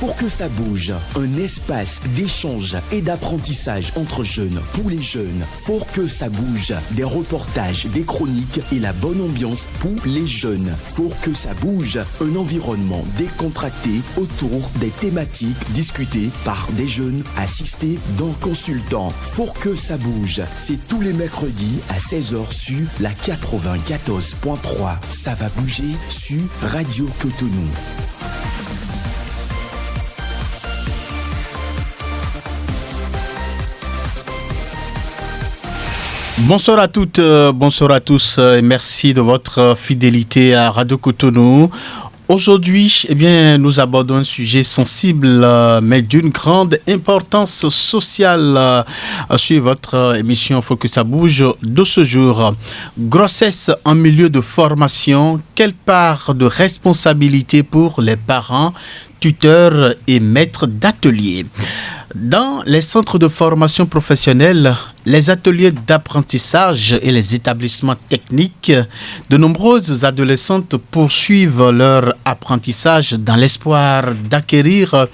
Pour que ça bouge, un espace d'échange et d'apprentissage entre jeunes, pour les jeunes. Pour que ça bouge, des reportages, des chroniques et la bonne ambiance pour les jeunes. Pour que ça bouge, un environnement décontracté autour des thématiques discutées par des jeunes assistés d'un consultant. Pour que ça bouge, c'est tous les mercredis à 16h sur la 94.3. Ça va bouger sur Radio Cotonou. Bonsoir à toutes, bonsoir à tous et merci de votre fidélité à Radio Cotonou. Aujourd'hui, nous abordons un sujet sensible mais d'une grande importance sociale sur votre émission Faut que ça bouge de ce jour. Grossesse en milieu de formation, quelle part de responsabilité pour les parents, tuteurs et maîtres d'atelier? Dans les centres de formation professionnelle, les ateliers d'apprentissage et les établissements techniques, de nombreuses adolescentes poursuivent leur apprentissage dans l'espoir d'acquérir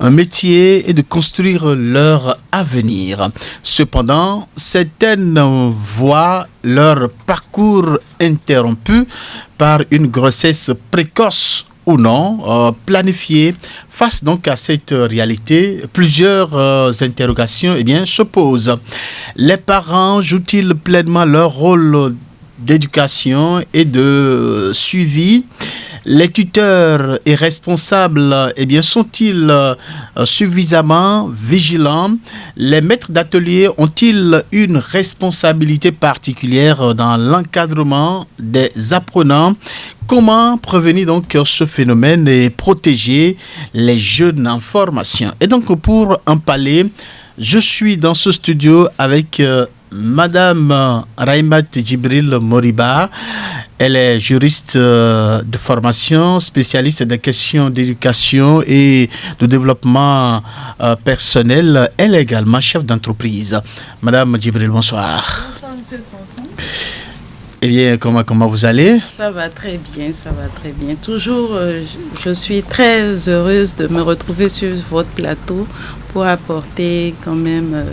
un métier et de construire leur avenir. Cependant, certaines voient leur parcours interrompu par une grossesse précoce ou non, planifiée. Face donc à cette réalité, plusieurs interrogations se posent. Les parents jouent-ils pleinement leur rôle d'éducation et de suivi? Les tuteurs et responsables sont-ils suffisamment vigilants? Les maîtres d'atelier ont-ils une responsabilité particulière dans l'encadrement des apprenants? Comment prévenir donc ce phénomène et protéger les jeunes en formation? Et donc pour en parler, je suis dans ce studio avec Madame Raïmat Djibril Moriba. Elle est juriste de formation, spécialiste des questions d'éducation et de développement personnel. Elle est également chef d'entreprise. Madame Djibril, bonsoir. Bonsoir, Monsieur Sanson. Comment vous allez? Ça va très bien, ça va très bien. Toujours, je suis très heureuse de me retrouver sur votre plateau pour apporter quand même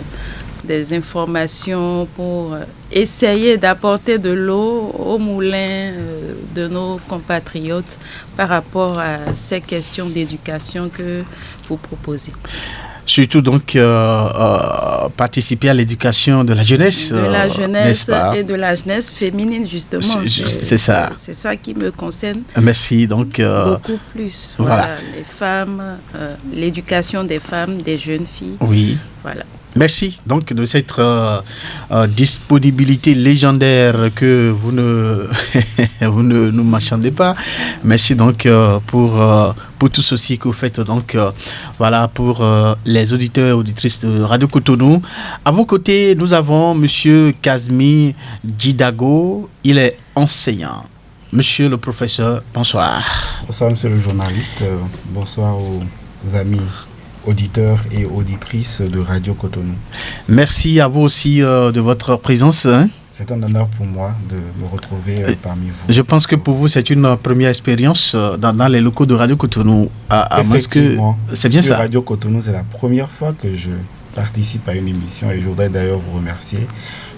des informations, pour essayer d'apporter de l'eau au moulin de nos compatriotes par rapport à ces questions d'éducation que vous proposez. Surtout donc participer à l'éducation de la jeunesse. De la jeunesse et de la jeunesse féminine justement. C'est ça. C'est ça qui me concerne. Merci donc. Beaucoup plus. Voilà. Les femmes, l'éducation des femmes, des jeunes filles. Oui. Voilà. Merci donc de cette disponibilité légendaire que vous ne vous ne nous marchandez pas. Merci donc pour tout ceci que vous faites donc pour les auditeurs et auditrices de Radio Cotonou. À vos côtés, nous avons Monsieur Kazmi Djidago. Il est enseignant. Monsieur le professeur, bonsoir. Bonsoir monsieur le journaliste. Bonsoir aux amis auditeurs et auditrices de Radio Cotonou. Merci à vous aussi de votre présence. C'est un honneur pour moi de me retrouver parmi vous. Je pense que pour vous, c'est une première expérience dans les locaux de Radio Cotonou. Effectivement, c'est bien sur ça. Radio Cotonou, c'est la première fois que je participe à une émission et je voudrais d'ailleurs vous remercier.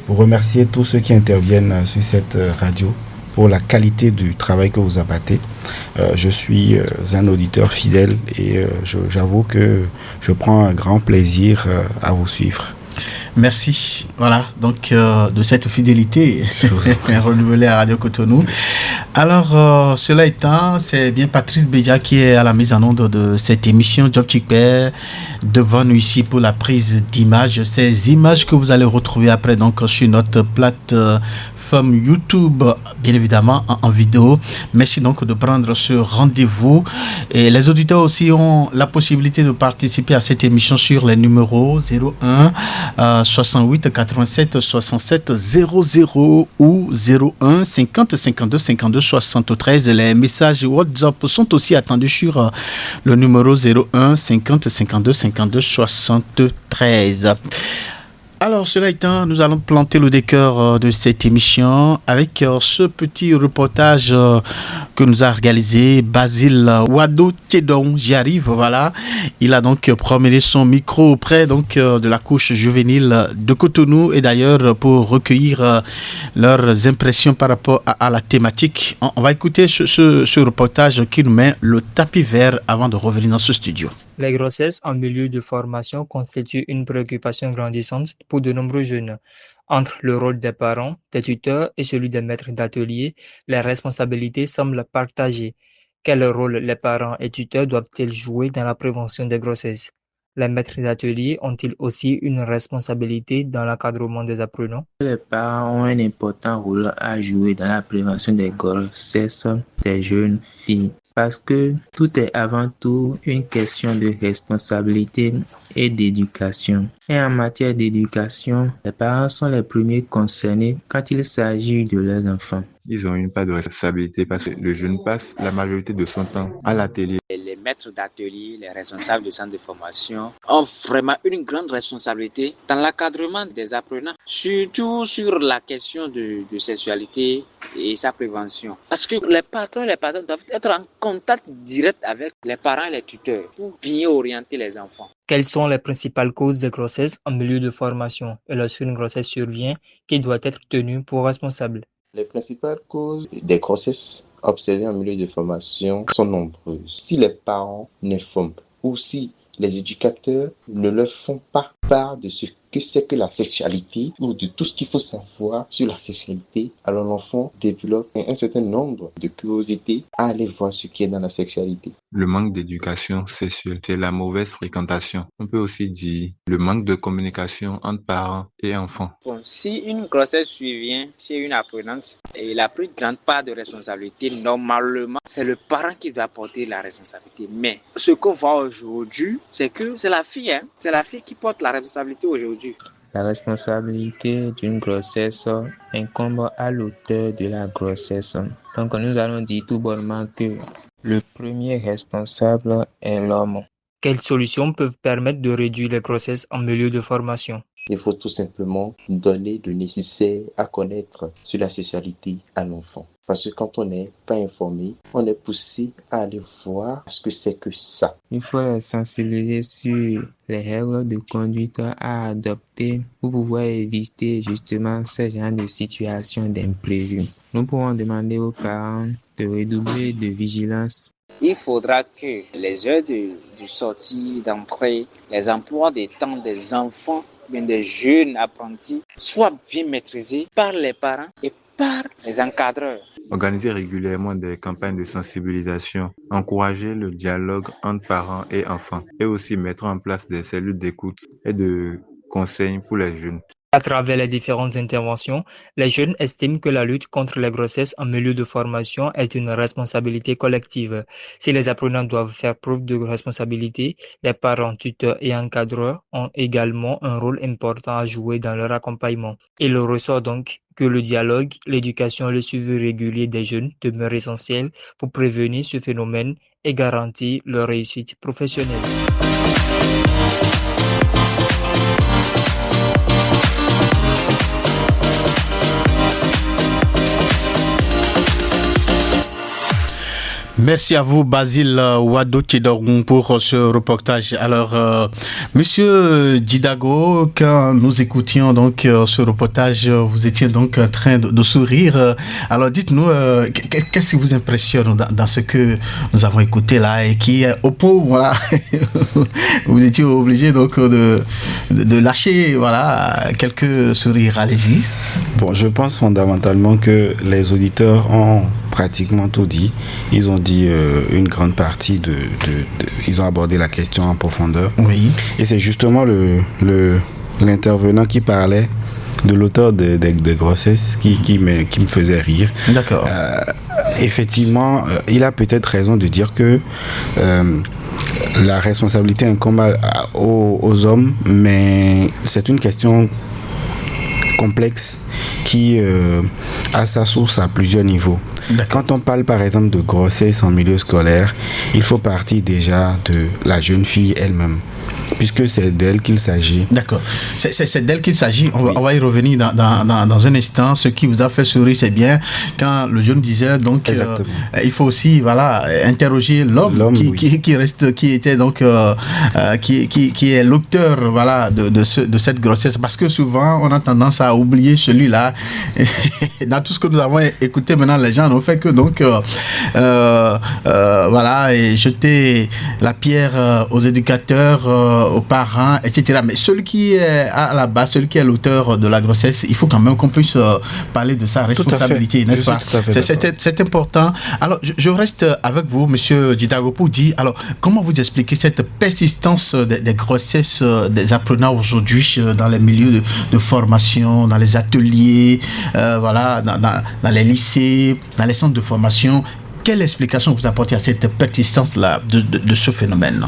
Vous remercier tous ceux qui interviennent sur cette radio pour la qualité du travail que vous abattez. Je suis un auditeur fidèle et j'avoue que je prends un grand plaisir à vous suivre. Merci. Voilà, donc de cette fidélité renouvelée à Radio Cotonou. Alors, cela étant, c'est bien Patrice Bédia qui est à la mise en onde de cette émission Job Chikper devant nous ici pour la prise d'images. Ces images que vous allez retrouver après donc sur notre plateforme YouTube, bien évidemment en vidéo. Merci donc de prendre ce rendez-vous. Et les auditeurs aussi ont la possibilité de participer à cette émission sur les numéros 01 68 87 67 00 ou 01 50 52 52 73. Les messages WhatsApp sont aussi attendus sur le numéro 01 50 52 52 73. Alors, cela étant, nous allons planter le décor de cette émission avec ce petit reportage que nous a réalisé Basile Wado Tchedong. J'y arrive, voilà. Il a donc promené son micro auprès donc de la couche juvénile de Cotonou et d'ailleurs pour recueillir leurs impressions par rapport à la thématique. On va écouter ce reportage qui nous met le tapis vert avant de revenir dans ce studio. Les grossesses en milieu de formation constituent une préoccupation grandissante pour de nombreux jeunes. Entre le rôle des parents, des tuteurs et celui des maîtres d'atelier, les responsabilités semblent partagées. Quel rôle les parents et tuteurs doivent-ils jouer dans la prévention des grossesses? Les maîtres d'atelier ont-ils aussi une responsabilité dans l'encadrement des apprenants? Les parents ont un important rôle à jouer dans la prévention des grossesses des jeunes filles parce que tout est avant tout une question de responsabilité et d'éducation. Et en matière d'éducation, les parents sont les premiers concernés quand il s'agit de leurs enfants. Ils ont une part de responsabilité parce que le jeune passe la majorité de son temps à l'atelier. Les maîtres d'atelier, les responsables de centres de formation ont vraiment une grande responsabilité dans l'encadrement des apprenants, surtout sur la question de sexualité et sa prévention. Parce que les patrons doivent être en contact direct avec les parents et les tuteurs pour bien orienter les enfants. Quelles sont les principales causes de grossesse en milieu de formation? Et lorsqu'une grossesse survient, qui doit être tenu pour responsable? Les principales causes des grossesses observées en milieu de formation sont nombreuses. Si les parents n'informent ou si les éducateurs ne leur font pas part de ce que c'est que la sexualité ou de tout ce qu'il faut savoir sur la sexualité, alors l'enfant développe un certain nombre de curiosités à aller voir ce qui est dans la sexualité. Le manque d'éducation sexuelle, c'est la mauvaise fréquentation. On peut aussi dire le manque de communication entre parents et enfants. Bon, si une grossesse survient chez une apprenante et la plus grande part de responsabilité, normalement, c'est le parent qui doit porter la responsabilité. Mais ce qu'on voit aujourd'hui, c'est que c'est la fille, c'est la fille qui porte la responsabilité aujourd'hui. La responsabilité d'une grossesse incombe à l'auteur de la grossesse. Donc nous allons dire tout bonnement que le premier responsable est l'homme. Quelles solutions peuvent permettre de réduire les grossesses en milieu de formation? Il faut tout simplement donner le nécessaire à connaître sur la sexualité à l'enfant. Parce que quand on n'est pas informé, on est poussé à aller voir ce que c'est que ça. Il faut les sensibiliser sur les règles de conduite à adopter pour pouvoir éviter justement ce genre de situation d'imprévu. Nous pouvons demander aux parents de redoubler de vigilance. Il faudra que les heures de sortie, d'entrée, les emplois de temps des enfants, bien des jeunes apprentis, soient bien maîtrisés par les parents et par les encadreurs. Organiser régulièrement des campagnes de sensibilisation, encourager le dialogue entre parents et enfants et aussi mettre en place des cellules d'écoute et de conseils pour les jeunes. À travers les différentes interventions, les jeunes estiment que la lutte contre les grossesses en milieu de formation est une responsabilité collective. Si les apprenants doivent faire preuve de responsabilité, les parents, tuteurs et encadreurs ont également un rôle important à jouer dans leur accompagnement. Il ressort donc que le dialogue, l'éducation et le suivi régulier des jeunes demeurent essentiels pour prévenir ce phénomène et garantir leur réussite professionnelle. Merci à vous, Basile Wado-Tchedoron, pour ce reportage. Alors, Monsieur Didago, quand nous écoutions donc ce reportage, vous étiez donc en train de sourire. Alors, dites-nous, qu'est-ce qui vous impressionne dans ce que nous avons écouté là et qui, au point, voilà, vous étiez obligé donc de lâcher, voilà, quelques sourires. Allez-y. Bon, je pense fondamentalement que les auditeurs ont pratiquement tout dit. Ils ont dit une grande partie ils ont abordé la question en profondeur. Oui. Et c'est justement l'intervenant qui parlait de l'auteur des grossesses qui me faisait rire. D'accord. Effectivement, il a peut-être raison de dire que la responsabilité incombe aux hommes, mais c'est une question complexe qui a sa source à plusieurs niveaux. Quand on parle par exemple de grossesse en milieu scolaire, il faut partir déjà de la jeune fille elle-même. puisque c'est d'elle qu'il s'agit. D'accord. C'est d'elle qu'il s'agit. On va y revenir dans un instant. Ce qui vous a fait sourire, c'est bien quand le jeune disait donc il faut aussi interroger l'homme qui était donc qui est l'auteur de cette grossesse, parce que souvent on a tendance à oublier celui-là. Dans tout ce que nous avons écouté maintenant, les gens n'ont fait que donc et jeter la pierre aux éducateurs, aux parents, etc. Mais celui qui est à la base, celui qui est l'auteur de la grossesse, il faut quand même qu'on puisse parler de sa responsabilité, n'est-ce pas? C'est important. Alors, je reste avec vous, Monsieur Didago, pour dire, alors, comment vous expliquez cette persistance des grossesses des apprenants aujourd'hui dans les milieux de formation, dans les ateliers, dans les lycées, dans les centres de formation? Quelle explication vous apportez à cette persistance-là de ce phénomène?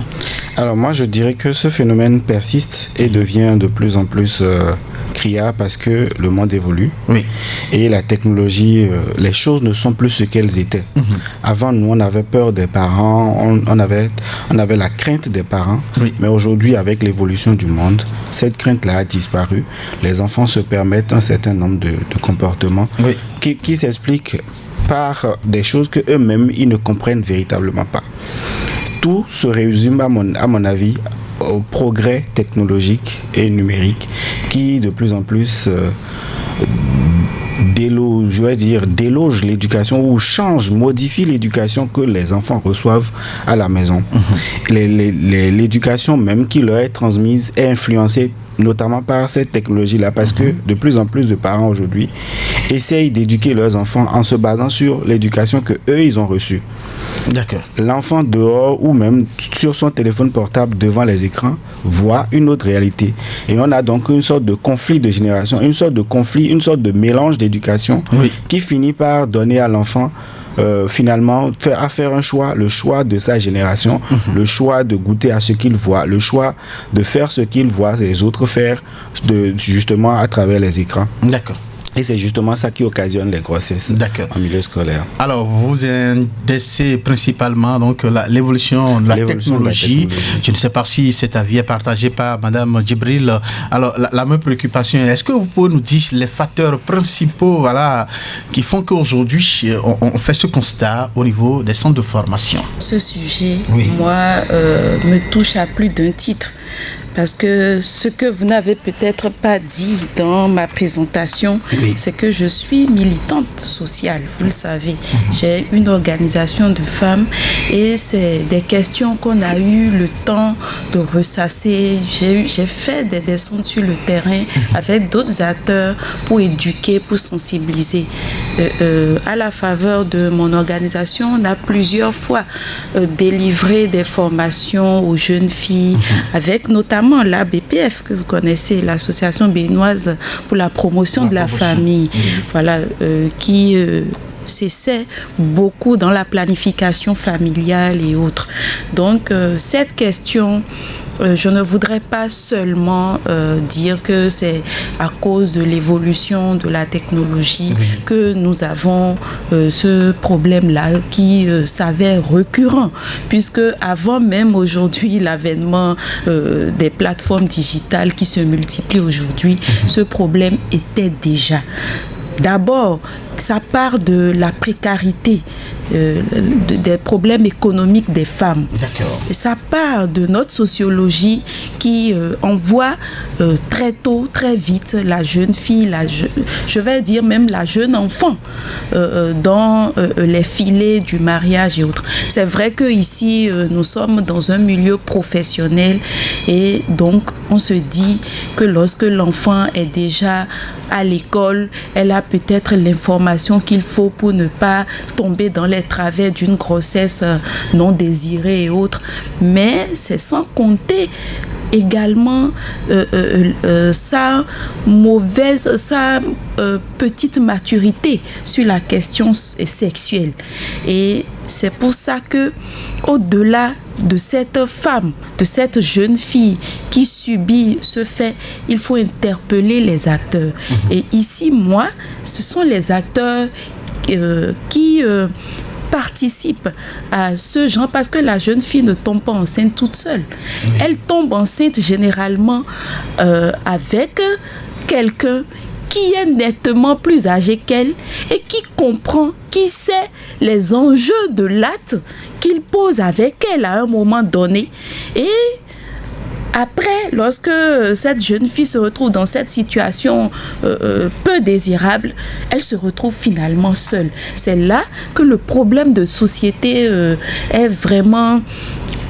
Alors moi, je dirais que ce phénomène persiste et devient de plus en plus criard parce que le monde évolue. Oui. Et la technologie, les choses ne sont plus ce qu'elles étaient. Avant, nous, on avait peur des parents, on avait la crainte des parents. Oui. Mais aujourd'hui, avec l'évolution du monde, cette crainte-là a disparu. Les enfants se permettent un certain nombre de comportements qui s'expliquent par des choses qu'eux-mêmes, ils ne comprennent véritablement pas. Tout se résume, à mon avis, au progrès technologique et numérique qui, de plus en plus, déloge l'éducation ou modifie l'éducation que les enfants reçoivent à la maison. L'éducation même qui leur est transmise est influencée notamment par cette technologie-là, parce que de plus en plus de parents aujourd'hui essayent d'éduquer leurs enfants en se basant sur l'éducation que eux ils ont reçue. D'accord. L'enfant dehors ou même sur son téléphone portable devant les écrans voit une autre réalité. Et on a donc une sorte de conflit de génération, une sorte de mélange d'éducation qui finit par donner à l'enfant finalement à faire un choix, le choix de sa génération, le choix de goûter à ce qu'il voit, le choix de faire ce qu'il voit les autres faire justement à travers les écrans. D'accord. Et c'est justement ça qui occasionne les grossesses en milieu scolaire. Alors, vous indexez principalement donc l'évolution de la technologie. Je ne sais pas si cet avis est partagé par Madame Djibril. Alors, la même préoccupation, est-ce que vous pouvez nous dire les facteurs principaux qui font qu'aujourd'hui, on fait ce constat au niveau des centres de formation? Ce sujet, moi, me touche à plus d'un titre. Parce que ce que vous n'avez peut-être pas dit dans ma présentation, c'est que je suis militante sociale, vous le savez. J'ai une organisation de femmes et c'est des questions qu'on a eu le temps de ressasser. J'ai fait des descentes sur le terrain avec d'autres acteurs pour éduquer, pour sensibiliser. À la faveur de mon organisation, on a plusieurs fois délivré des formations aux jeunes filles avec notamment la BPF que vous connaissez, l'association béninoise pour la promotion de la famille, qui s'essaie beaucoup dans la planification familiale et autres. Donc cette question, je ne voudrais pas seulement dire que c'est à cause de l'évolution de la technologie que nous avons ce problème-là qui s'avère récurrent, puisque avant même aujourd'hui l'avènement des plateformes digitales qui se multiplient aujourd'hui, ce problème était déjà. D'abord, ça part de la précarité, des problèmes économiques des femmes. D'accord. Ça part de notre sociologie qui envoie très tôt, très vite la jeune fille, je vais dire même la jeune enfant dans les filets du mariage et autres. C'est vrai qu'ici, nous sommes dans un milieu professionnel et donc on se dit que lorsque l'enfant est déjà à l'école, elle a peut-être l'information qu'il faut pour ne pas tomber dans les travers d'une grossesse non désirée et autres. Mais c'est sans compter également sa petite maturité sur la question sexuelle. Et c'est pour ça que, au-delà de cette femme, de cette jeune fille qui subit ce fait, il faut interpeller les acteurs. Et ici, moi, ce sont les acteurs qui participe à ce genre, parce que la jeune fille ne tombe pas enceinte toute seule. Oui. Elle tombe enceinte généralement avec quelqu'un qui est nettement plus âgé qu'elle et qui comprend, qui sait les enjeux de l'acte qu'il pose avec elle à un moment donné. Et après, lorsque cette jeune fille se retrouve dans cette situation peu désirable, elle se retrouve finalement seule. C'est là que le problème de société est vraiment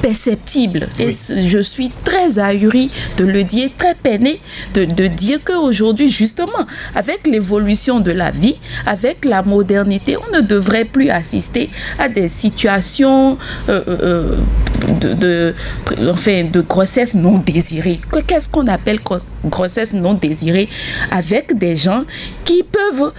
perceptible. Oui. Et je suis très ahurie de le dire, très peinée de dire qu'aujourd'hui, justement, avec l'évolution de la vie, avec la modernité, on ne devrait plus assister à des situations de grossesse non désirée. Qu'est-ce qu'on appelle grossesse non désirée? Avec des gens qui peuvent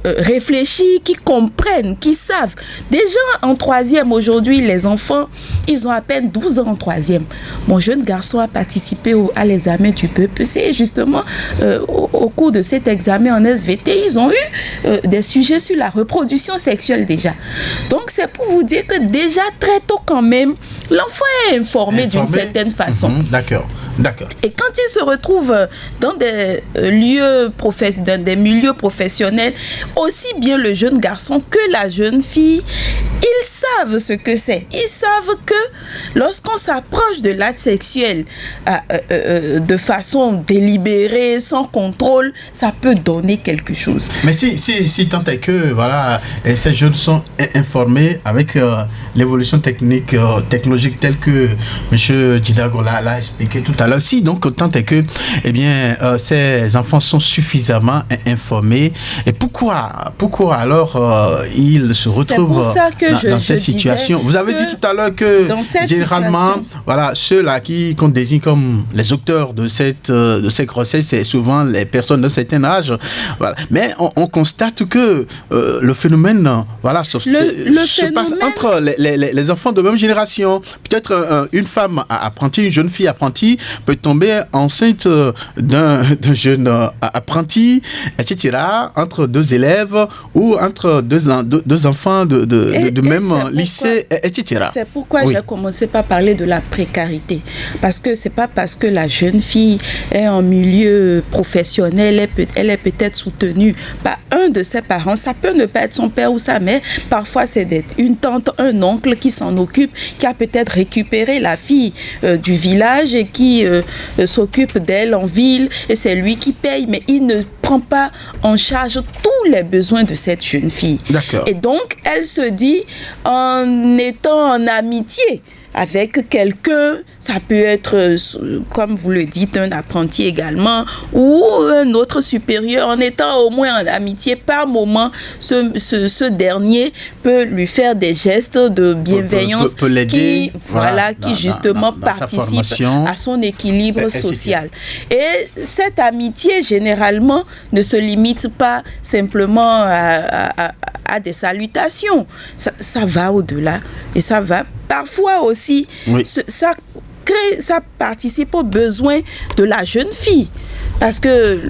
réfléchir, qui comprennent, qui savent. Déjà en 3e aujourd'hui, les enfants, ils ont à peine 12 ans en 3e. Mon jeune garçon a participé à l'examen du PEPC. Justement, au cours de cet examen en SVT, ils ont eu des sujets sur la reproduction sexuelle déjà. Donc c'est pour vous dire que déjà très tôt quand même, l'enfant est informé d'une certaine façon. D'accord. Et quand il se retrouve dans des lieux dans des milieux professionnels, aussi bien le jeune garçon que la jeune fille, ils savent ce que c'est. Ils savent que lorsqu'on s'approche de l'acte sexuel de façon délibérée, sans contrôle, ça peut donner quelque chose. Mais si tant est que voilà, ces jeunes sont informés avec l'évolution technologique telle que M. Didago l'a expliqué tout à l'heure, si donc tant est que ces enfants sont suffisamment informés, et pourquoi alors ils se retrouvent dans cette situation? Vous avez dit tout à l'heure que généralement, voilà, ceux-là qu'on désigne comme les auteurs de ces grossesses, c'est souvent les personnes d'un certain âge. Voilà. Mais on constate que le phénomène, voilà, se passe entre les enfants de même génération. Peut-être une femme apprentie, une jeune fille apprentie peut tomber enceinte d'un jeune apprenti, etc., entre deux élèves ou entre deux enfants de même lycée, etc. C'est pourquoi j'ai commencé par parler de la précarité. Parce que c'est pas parce que la jeune fille est en milieu professionnel, elle est peut-être soutenue par un de ses parents. Ça peut ne pas être son père ou sa mère. Parfois, c'est une tante, un oncle qui s'en occupe, qui a peut-être récupéré la fille du village et qui s'occupe d'elle en ville. Et c'est lui qui paye, mais il ne prend pas en charge tous les besoins de cette jeune fille. D'accord. Et donc, elle se dit, en étant en amitié avec quelqu'un, ça peut être, comme vous le dites, un apprenti également, ou un autre supérieur, en étant au moins en amitié, par moment, ce dernier peut lui faire des gestes de bienveillance peut l'aider, qui justement participent à son équilibre social. Et cette amitié, généralement, ne se limite pas simplement à des salutations. Ça va au-delà et ça va parfois aussi, ça participe aux besoins de la jeune fille. Parce que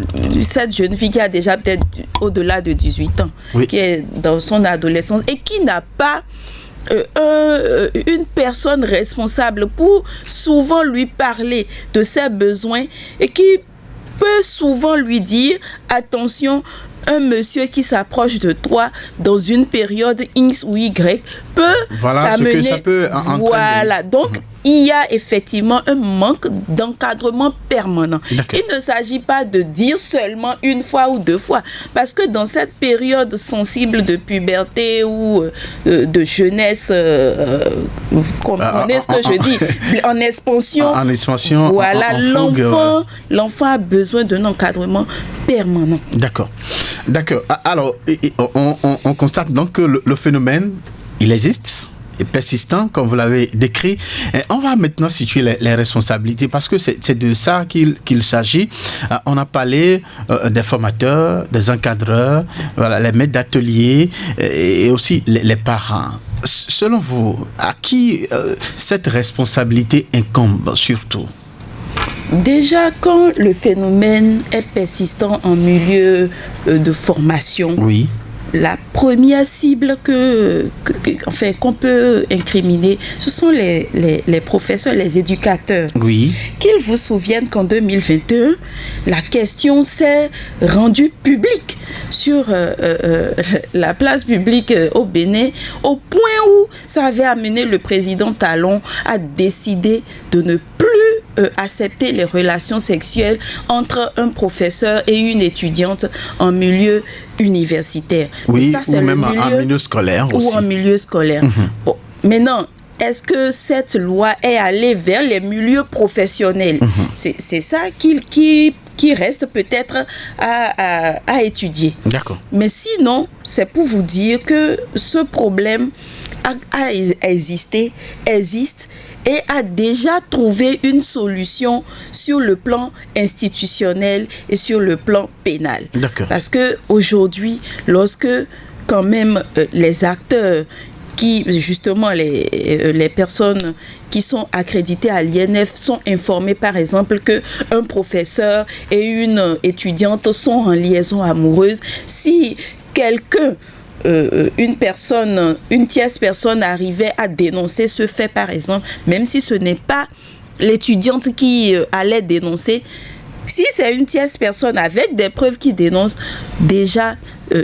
cette jeune fille qui a déjà peut-être au-delà de 18 ans, qui est dans son adolescence et qui n'a pas une personne responsable pour souvent lui parler de ses besoins et qui peut souvent lui dire attention, un monsieur qui s'approche de toi dans une période X ou Y peut t'amener. Ce que ça peut entraîner. Voilà, donc il y a effectivement un manque d'encadrement permanent. D'accord. Il ne s'agit pas de dire seulement une fois ou deux fois, parce que dans cette période sensible de puberté ou de jeunesse, vous comprenez ce que je dis, en expansion, voilà, l'enfant a besoin d'un encadrement permanent. D'accord. Alors, on constate donc que le phénomène, il existe, est persistant, comme vous l'avez décrit. Et on va maintenant situer les responsabilités, parce que c'est de ça qu'il s'agit. On a parlé des formateurs, des encadreurs, voilà, les maîtres d'atelier et aussi les parents. Selon vous, à qui cette responsabilité incombe surtout? Déjà, quand le phénomène est persistant en milieu de formation, la première cible qu'on peut incriminer, ce sont les professeurs, les éducateurs. Oui. Qu'ils vous souviennent qu'en 2021, la question s'est rendue publique sur la place publique au Bénin, au point où ça avait amené le président Talon à décider de ne plus accepter les relations sexuelles entre un professeur et une étudiante en milieu universitaire. Oui, ça, c'est ou même en milieu scolaire aussi. Ou en milieu scolaire. Bon, maintenant, est-ce que cette loi est allée vers les milieux professionnels? C'est ça qui reste peut-être à étudier. D'accord. Mais sinon, c'est pour vous dire que ce problème existe et a déjà trouvé une solution sur le plan institutionnel et sur le plan pénal. D'accord. Parce que aujourd'hui, lorsque quand même les acteurs qui, justement, les personnes qui sont accréditées à l'INF sont informées, par exemple, qu'un professeur et une étudiante sont en liaison amoureuse, si quelqu'un une tierce personne arrivait à dénoncer ce fait, par exemple, même si ce n'est pas l'étudiante qui allait dénoncer, si c'est une tierce personne avec des preuves qui dénonce, déjà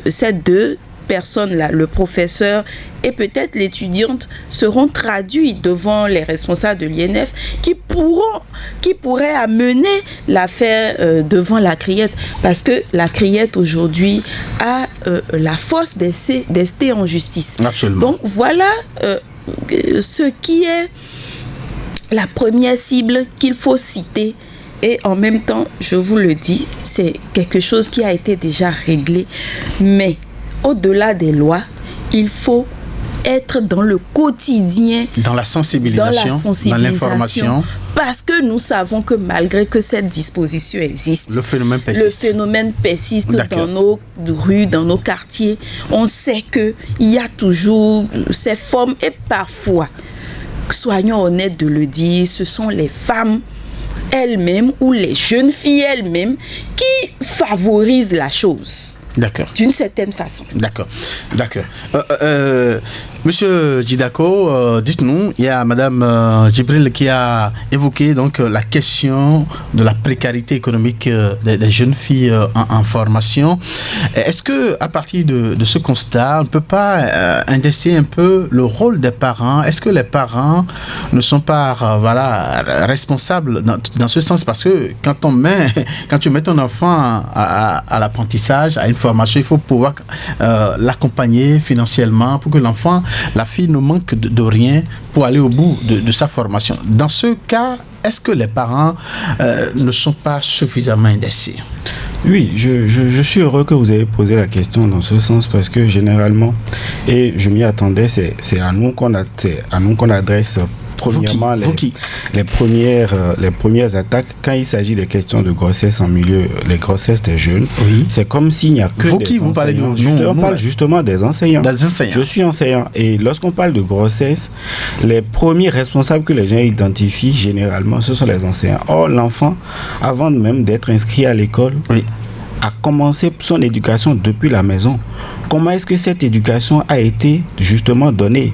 ces deux personnes-là, le professeur et peut-être l'étudiante, seront traduits devant les responsables de l'INF qui pourraient amener l'affaire devant la criette, parce que la criette aujourd'hui a la force d'ester en justice. Absolument. Donc voilà ce qui est la première cible qu'il faut citer. Et en même temps, je vous le dis, c'est quelque chose qui a été déjà réglé, mais au-delà des lois, il faut être dans le quotidien, dans la sensibilisation, dans l'information, parce que nous savons que malgré que cette disposition existe, le phénomène persiste dans nos rues, dans nos quartiers. On sait qu'il y a toujours ces formes et parfois, soyons honnêtes de le dire, ce sont les femmes elles-mêmes ou les jeunes filles elles-mêmes qui favorisent la chose. D'accord. D'une certaine façon. D'accord. Monsieur Djidako, dites-nous, il y a Madame Djibril qui a évoqué donc la question de la précarité économique des jeunes filles en formation. Est-ce que à partir de ce constat, on ne peut pas indexer un peu le rôle des parents? Est-ce que les parents ne sont pas responsables dans ce sens? Parce que quand tu mets ton enfant à l'apprentissage, à une formation, il faut pouvoir l'accompagner financièrement pour que la fille ne manque de rien pour aller au bout de sa formation. Dans ce cas, est-ce que les parents ne sont pas suffisamment indexés? Oui, je suis heureux que vous ayez posé la question dans ce sens, parce que généralement, et je m'y attendais, c'est à nous qu'on adresse premièrement les premières attaques quand il s'agit des questions de grossesse en milieu, les grossesses des jeunes. Oui. C'est comme s'il n'y a que des enseignants. On parle justement des enseignants. Je suis enseignant, et lorsqu'on parle de grossesse, les premiers responsables que les gens identifient généralement, ce sont les enseignants. Or, l'enfant, avant même d'être inscrit à l'école, a commencé son éducation depuis la maison. Comment est-ce que cette éducation a été justement donnée?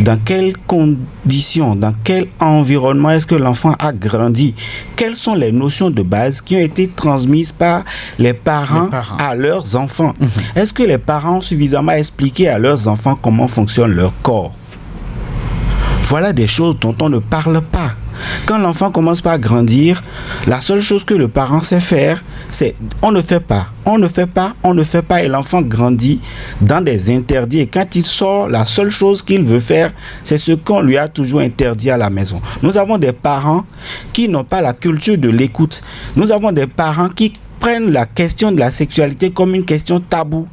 Dans quelles conditions, dans quel environnement est-ce que l'enfant a grandi? Quelles sont les notions de base qui ont été transmises par les parents à leurs enfants? Est-ce que les parents ont suffisamment expliqué à leurs enfants comment fonctionne leur corps? Voilà des choses dont on ne parle pas. Quand l'enfant commence par grandir, la seule chose que le parent sait faire, c'est on ne fait pas, et l'enfant grandit dans des interdits. Et quand il sort, la seule chose qu'il veut faire, c'est ce qu'on lui a toujours interdit à la maison. Nous avons des parents qui n'ont pas la culture de l'écoute. Nous avons des parents qui prennent la question de la sexualité comme une question taboue,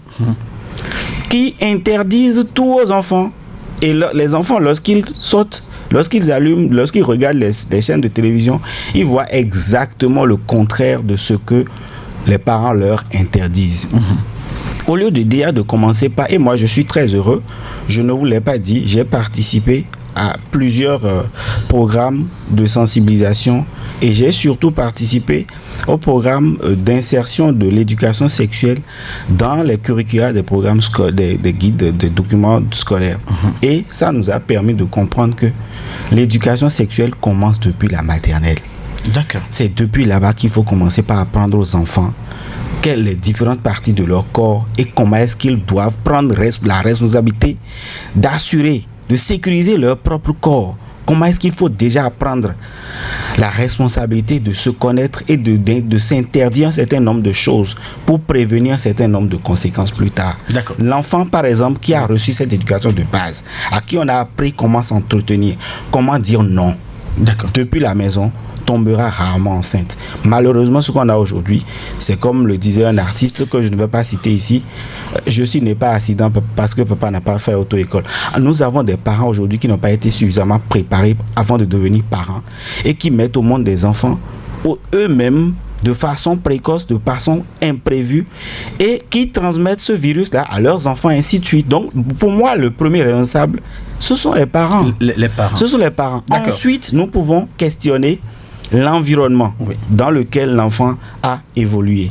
qui interdisent tout aux enfants. Et les enfants, lorsqu'ils sautent, lorsqu'ils allument, lorsqu'ils regardent les chaînes de télévision, ils voient exactement le contraire de ce que les parents leur interdisent. Au lieu de commencer par, et moi je suis très heureux, je ne vous l'ai pas dit, j'ai participé à plusieurs programmes de sensibilisation et j'ai surtout participé au programme d'insertion de l'éducation sexuelle dans les curricula des programmes des guides, des documents scolaires. Et ça nous a permis de comprendre que l'éducation sexuelle commence depuis la maternelle. D'accord. C'est depuis là-bas qu'il faut commencer par apprendre aux enfants quelles les différentes parties de leur corps et comment est-ce qu'ils doivent prendre la responsabilité d'assurer, de sécuriser leur propre corps. Comment est-ce qu'il faut déjà apprendre la responsabilité de se connaître et de s'interdire un certain nombre de choses pour prévenir un certain nombre de conséquences plus tard. D'accord. L'enfant, par exemple, qui a reçu cette éducation de base, à qui on a appris comment s'entretenir, comment dire non, d'accord, depuis la maison, tombera rarement enceinte. Malheureusement, ce qu'on a aujourd'hui, c'est comme le disait un artiste que je ne vais pas citer ici, je suis né pas accident parce que papa n'a pas fait auto-école. Nous avons des parents aujourd'hui qui n'ont pas été suffisamment préparés avant de devenir parents et qui mettent au monde des enfants eux-mêmes de façon précoce, de façon imprévue et qui transmettent ce virus-là à leurs enfants, ainsi de suite. Donc, pour moi, le premier responsable, ce sont les parents. Les parents. Ce sont les parents. D'accord. Ensuite, nous pouvons questionner l'environnement dans lequel l'enfant a évolué.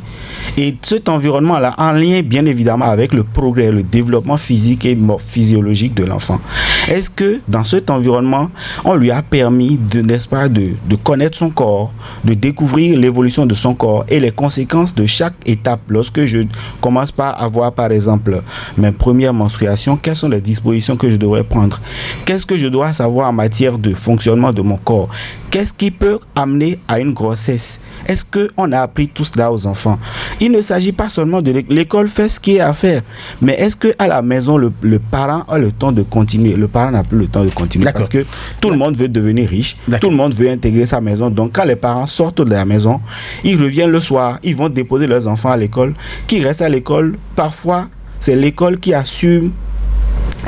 Et cet environnement-là, en lien bien évidemment avec le progrès, le développement physique et physiologique de l'enfant. Est-ce que dans cet environnement, on lui a permis de connaître son corps, de découvrir l'évolution de son corps et les conséquences de chaque étape? Lorsque je commence par avoir, par exemple, mes premières menstruations, quelles sont les dispositions que je devrais prendre? Qu'est-ce que je dois savoir en matière de fonctionnement de mon corps? Qu'est-ce qui peut amener à une grossesse? Est-ce qu'on a appris tout cela aux enfants? Il ne s'agit pas seulement de l'école fait ce qui est à faire, mais est-ce qu'à la maison, le parent a le temps de continuer? Le parent n'a plus le temps de continuer. D'accord. Parce que tout le monde veut devenir riche, tout le monde veut intégrer sa maison. Donc quand les parents sortent de la maison, ils reviennent le soir, ils vont déposer leurs enfants à l'école, qui restent à l'école. Parfois, c'est l'école qui assume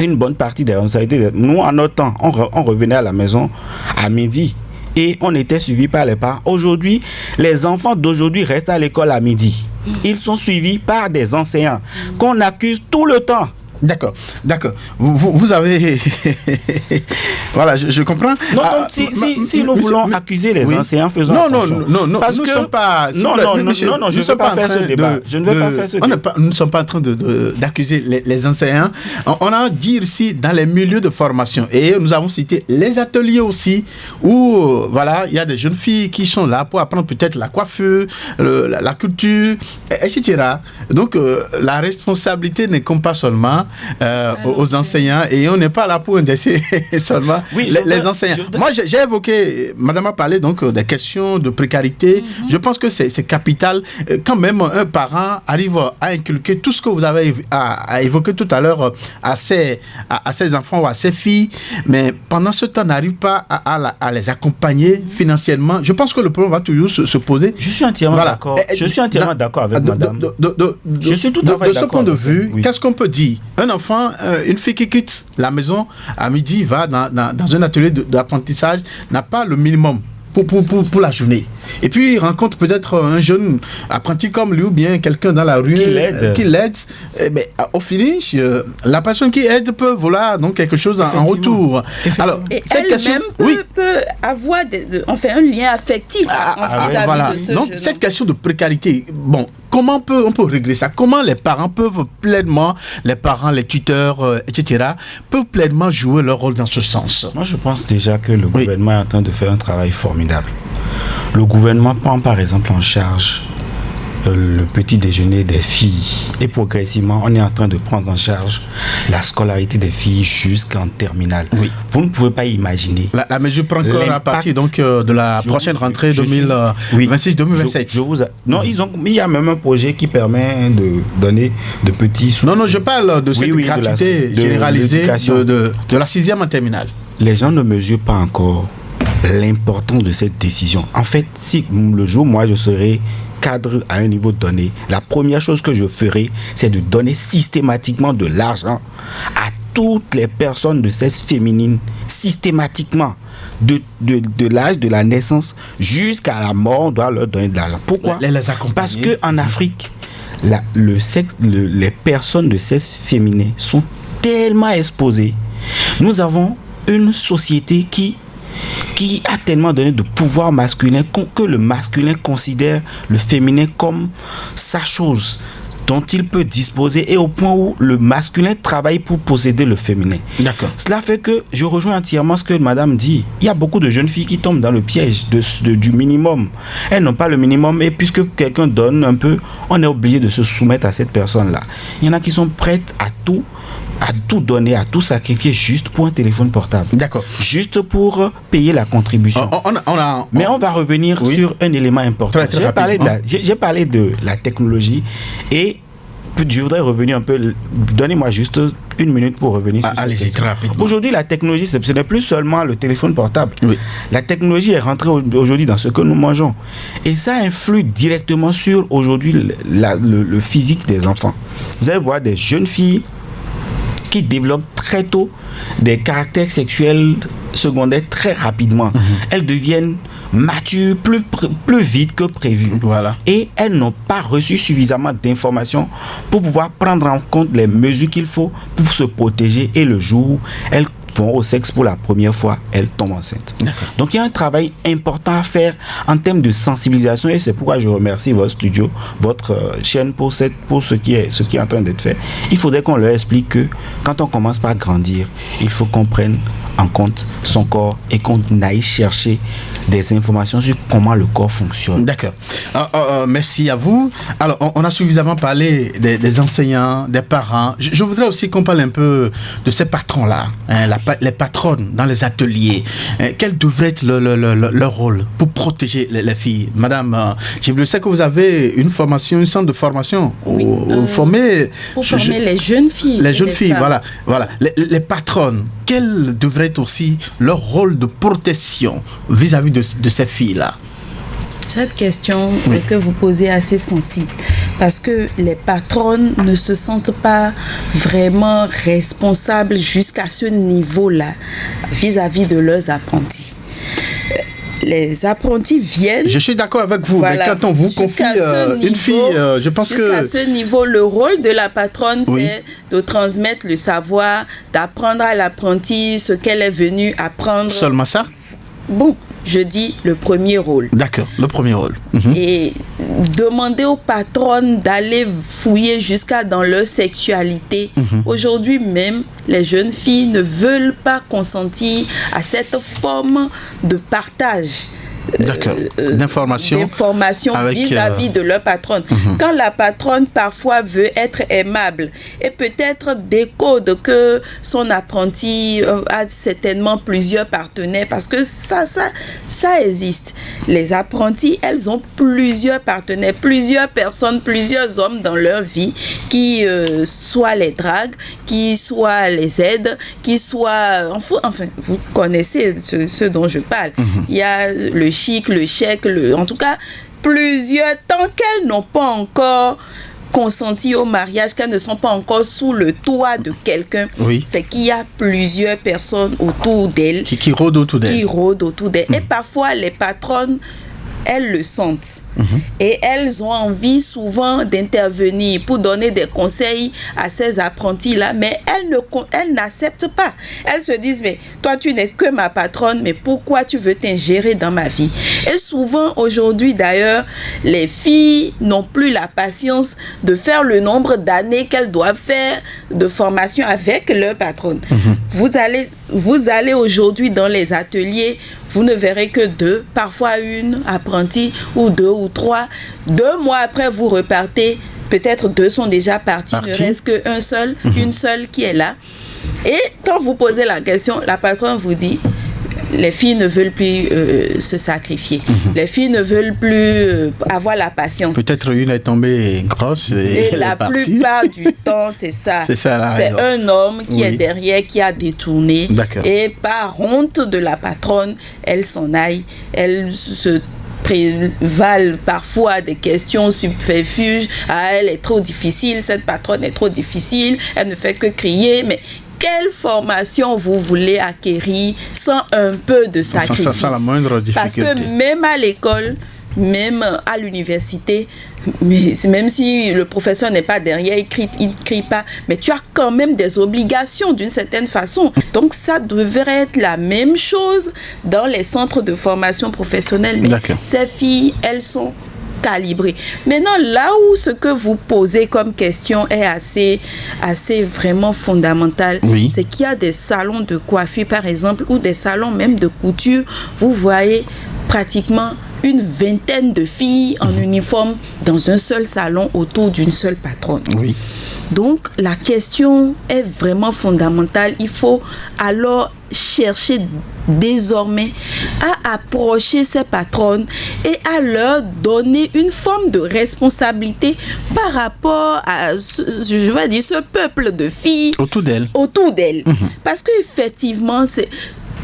une bonne partie des responsabilités. Nous, en notre temps, on revenait à la maison à midi. Et on était suivis par les parents. Aujourd'hui, les enfants d'aujourd'hui restent à l'école à midi. Ils sont suivis par des enseignants qu'on accuse tout le temps. D'accord. Vous avez... voilà, je comprends. Non, si nous voulons accuser les enseignants, faisons attention. Non, parce que... Non, je ne vais pas faire ce débat. Nous ne sommes pas en train d'accuser les enseignants. On a dit ici dans les milieux de formation, et nous avons cité les ateliers aussi, où voilà, il y a des jeunes filles qui sont là pour apprendre peut-être la coiffure, la culture, etc. Donc, la responsabilité ne compte pas seulement aux enseignants, et on n'est pas là pour indexer seulement les enseignants. Moi, j'ai évoqué, madame a parlé donc des questions de précarité. Je pense que c'est capital. Quand même, un parent arrive à inculquer tout ce que vous avez à évoquer tout à l'heure à ses enfants ou à ses filles, mais pendant ce temps, n'arrive pas à les accompagner financièrement. Je pense que le problème va toujours se poser. Je suis entièrement d'accord. Je suis entièrement d'accord avec madame. Je suis tout à fait d'accord. De ce point de vue, qu'est-ce qu'on peut dire? Un enfant, une fille qui quitte la maison à midi, va dans un atelier d'apprentissage, n'a pas le minimum pour la journée. Et puis il rencontre peut-être un jeune apprenti comme lui ou bien quelqu'un dans la rue qui l'aide. Mais au finish, la personne qui aide peut vouloir donc quelque chose en retour. Alors, et cette question peut avoir un lien affectif voilà. De ce donc jeune cette question de précarité, bon, comment on peut régler ça? Comment les parents peuvent pleinement, les parents, les tuteurs, etc., peuvent pleinement jouer leur rôle dans ce sens? Moi, je pense déjà que le gouvernement est en train de faire un travail formidable. Le gouvernement prend par exemple en charge le petit déjeuner des filles et progressivement on est en train de prendre en charge la scolarité des filles jusqu'en terminale. Vous ne pouvez pas imaginer. La mesure prend encore à partir donc de la prochaine rentrée 2026-2027. Il y a même un projet qui permet de donner de petits sous. Non, je parle de cette gratuité généralisée de la 6e en terminale. Les gens ne mesurent pas encore l'importance de cette décision. En fait, si le jour moi je serai cadre à un niveau donné, la première chose que je ferai, c'est de donner systématiquement de l'argent à toutes les personnes de sexe féminine, systématiquement, de l'âge de la naissance jusqu'à la mort, on doit leur donner de l'argent. Pourquoi? Parce qu'en Afrique, les personnes de sexe féminin sont tellement exposées. Nous avons une société qui a tellement donné de pouvoir masculin que le masculin considère le féminin comme sa chose dont il peut disposer, et au point où le masculin travaille pour posséder le féminin. D'accord. Cela fait que je rejoins entièrement ce que madame dit. Il y a beaucoup de jeunes filles qui tombent dans le piège du minimum. Elles n'ont pas le minimum, et puisque quelqu'un donne un peu, on est obligé de se soumettre à cette personne-là. Il y en a qui sont prêtes à tout donner, à tout sacrifier juste pour un téléphone portable. D'accord. Juste pour payer la contribution. Mais on va revenir sur un élément important. J'ai parlé de la technologie, et je voudrais revenir un peu. Donnez-moi juste une minute pour revenir sur allez-y, très rapidement. Aujourd'hui, la technologie, ce n'est plus seulement le téléphone portable. Oui. La technologie est rentrée aujourd'hui dans ce que nous mangeons. Et ça influe directement sur aujourd'hui le physique des enfants. Vous allez voir des jeunes filles qui développent très tôt des caractères sexuels secondaires très rapidement. Elles deviennent matures plus vite que prévu. Voilà. Et elles n'ont pas reçu suffisamment d'informations pour pouvoir prendre en compte les mesures qu'il faut pour se protéger, et le jour où elles vont au sexe pour la première fois, elles tombent enceintes. D'accord. Donc il y a un travail important à faire en termes de sensibilisation, et c'est pourquoi je remercie votre studio, votre chaîne pour ce qui est en train d'être fait. Il faudrait qu'on leur explique que quand on commence par grandir, il faut qu'on prenne en compte son corps et qu'on aille chercher des informations sur comment le corps fonctionne. D'accord. Merci à vous. Alors, on a suffisamment parlé des enseignants, des parents. Je voudrais aussi qu'on parle un peu de ces patrons-là, les patronnes dans les ateliers. Quel devrait être leur rôle pour protéger les filles? Madame, je sais que vous avez une centre de formation. Oui, pour former les jeunes filles. Les jeunes filles, femmes. voilà. Les patronnes, quel devrait être aussi leur rôle de protection vis-à-vis de ces filles-là? Cette question que vous posez est assez sensible, parce que les patronnes ne se sentent pas vraiment responsables jusqu'à ce niveau-là vis-à-vis de leurs apprentis. Les apprentis viennent... Je suis d'accord avec vous, mais quand on vous confie une fille, je pense jusqu'à ce niveau, le rôle de la patronne, c'est de transmettre le savoir, d'apprendre à l'apprenti ce qu'elle est venue apprendre. Seulement ça? Bon, je dis le premier rôle. D'accord, le premier rôle. Et demander aux patronnes d'aller fouiller jusqu'à dans leur sexualité. Aujourd'hui même, les jeunes filles ne veulent pas consentir à cette forme de partage. D'informations vis-à-vis de leur patronne. Quand la patronne parfois veut être aimable et peut-être décode que son apprenti a certainement plusieurs partenaires, parce que ça existe. Les apprentis, elles ont plusieurs partenaires, plusieurs personnes, plusieurs hommes dans leur vie qui soit les draguent, qui soit les aident, qui soit... Enfin, vous connaissez ce dont je parle. Il y a le chic, le chèque, en tout cas, plusieurs, tant qu'elles n'ont pas encore consenti au mariage, qu'elles ne sont pas encore sous le toit de quelqu'un, c'est qu'il y a plusieurs personnes autour d'elles qui rôdent autour d'elles. Et parfois, les patronnes, elles le sentent. Et elles ont envie souvent d'intervenir pour donner des conseils à ces apprentis-là, mais elles n'acceptent pas. Elles se disent, mais toi tu n'es que ma patronne, mais pourquoi tu veux t'ingérer dans ma vie? Et souvent aujourd'hui d'ailleurs, les filles n'ont plus la patience de faire le nombre d'années qu'elles doivent faire de formation avec leur patronne. Vous allez aujourd'hui dans les ateliers, vous ne verrez que 2, parfois une apprentie, ou 2 ou 3. 2 mois après, vous repartez. Peut-être 2 sont déjà partis. Il ne reste qu'un seul, une seule qui est là. Et quand vous posez la question, la patronne vous dit, les filles ne veulent plus se sacrifier. Les filles ne veulent plus avoir la patience. Peut-être une est tombée grosse et la plupart du temps, c'est ça. C'est un homme qui est derrière, qui a détourné. Et par honte de la patronne, elle s'en aille. Elle se prévalent parfois des questions subterfuges. Elle est trop difficile, cette patronne est trop difficile, elle ne fait que crier, mais quelle formation vous voulez acquérir sans un peu de sacrifice? Sans la moindre difficulté. Parce que même à l'école, même à l'université, mais même si le professeur n'est pas derrière, il crie pas, mais tu as quand même des obligations d'une certaine façon. Donc ça devrait être la même chose dans les centres de formation professionnelle. Mais ces filles, elles sont calibrées. Maintenant, là où ce que vous posez comme question est assez vraiment fondamental, c'est qu'il y a des salons de coiffure, par exemple, ou des salons même de couture. Vous voyez pratiquement une vingtaine de filles en uniforme dans un seul salon autour d'une seule patronne. Oui. Donc, la question est vraiment fondamentale. Il faut alors chercher désormais à approcher ces patronnes et à leur donner une forme de responsabilité par rapport à ce peuple de filles autour d'elles. Parce qu'effectivement, c'est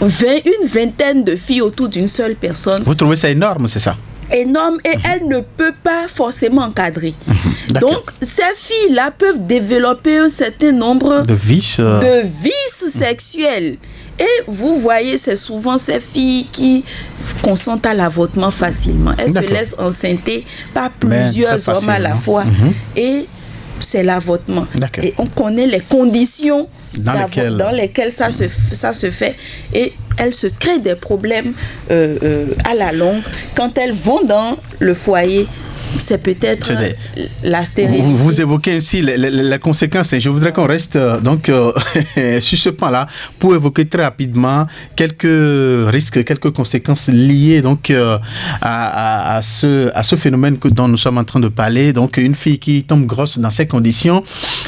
une vingtaine de filles autour d'une seule personne. Vous trouvez ça énorme, c'est ça? Énorme, et elle ne peut pas forcément encadrer. Donc, ces filles-là peuvent développer un certain nombre de vices sexuels. Et vous voyez, c'est souvent ces filles qui consentent à l'avortement facilement. Elles se laissent enceinter par plusieurs hommes à la fois. Et c'est l'avortement. Et on connaît les conditions dans lesquelles ça se fait. Et elles se créent des problèmes à la longue. Quand elles vont dans le foyer, c'est peut-être la stérilité. Vous évoquez ainsi les conséquences. Je voudrais qu'on reste sur ce point-là pour évoquer très rapidement quelques risques, quelques conséquences liées donc à ce phénomène dont nous sommes en train de parler. Donc une fille qui tombe grosse dans ces conditions